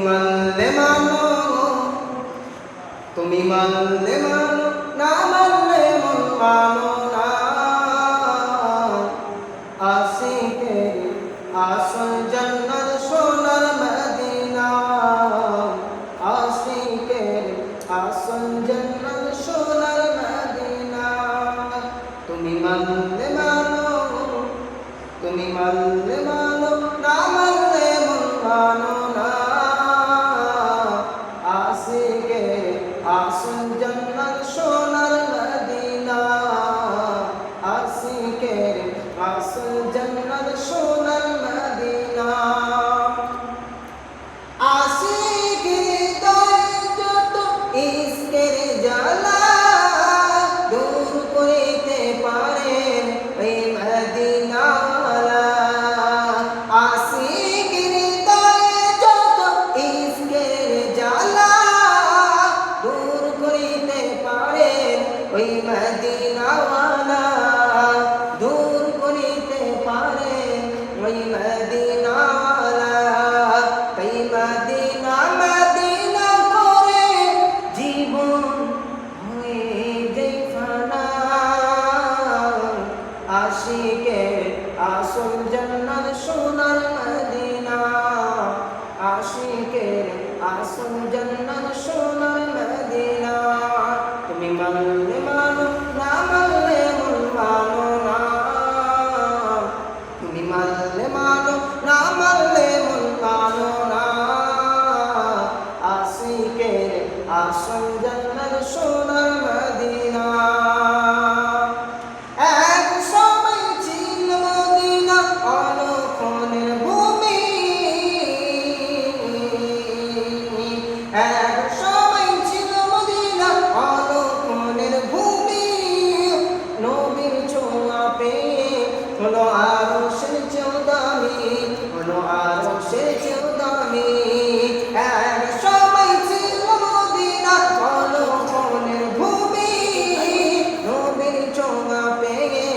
মানলে মানো, তুমি মানলে মানো, না মানলে মন মানো না। আশিকের আসল জান্নাত সোনার মদিনা, আশিকের আসল জান্নাত সোনার মদিনা। তুমি মানলে মানো, তুমি মানলে মানো, না মানলে মন মানো না। আশিকের আসল জান্নাত সোনার মদিনা, আশিকের আসল জান্নাত সোনার মদিনা। আশিকের হৃদয়ে যত ইশকের জ্বালা দূর করিতে পারেন ওই মদিনাওয়ালা। আশিকের হৃদয়ে যত ইশকের জ্বালা দূর করিতে পারেন ওই মদিনাওয়ালা, দূর করিতে পারেন ওই মদিনাওয়ালা। তাই মদিনা মদিনা করে জীবন হয়ে যায় ফানা। আশিকের আসল জান্নাত সোনার মদিনা, আশিকের আসল জান্নাত সোনার মদিনা। তুমি মানলে মানো, না মানলে মন মানো না। তুমি মানলে মানো, না মানলে মন মানো না। আশিকের আসল জান্নাত সোনার মদিনা। এক সময় ছিল মদিনা অলক্ষণের ভূমি, এক সময় ছিল মদিনা অলক্ষণের ভূমি। নবীর ছোঁয়া পেয়ে হলো আরশের চেয়েও দামি, হলো আরশের চেয়েও দামি। এক সময় ছিল মদিনা অলক্ষণের ভূমি, নবীর ছোঁয়া পেয়ে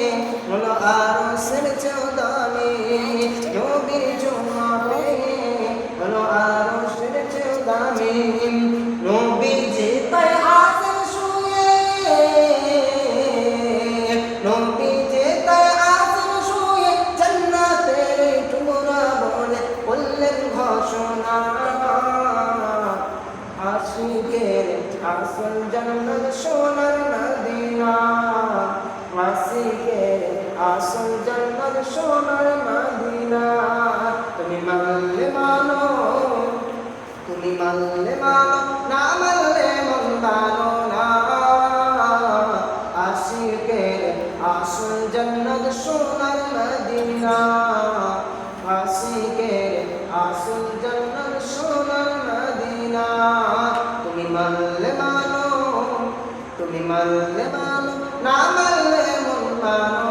হলো আরশের চেয়েও দামি, নবীর ছোঁয়া পেয়ে হলো আরশের চেয়েও দামি। নবী যে তাই আসেন শুয়ে, নবী যে তাই আসেন শুয়ে, জান্নাতের টুকরা বলে বললেন ঘোষণা। আশিকের আসল জান্নাত সোনার মদিনা, আশিকের আসল জান্নাত সোনার মদিনা। তুমি মানলে মানো, তুমি মানলে মানো, না মানলে মন মানো না। আশিকের আসল জান্নাত সোনার মদিনা, আশিকের আসল জান্নাত সোনার মদিনা। তুমি মানলে মানো, তুমি মানলে মানো, না মানলে মন মানো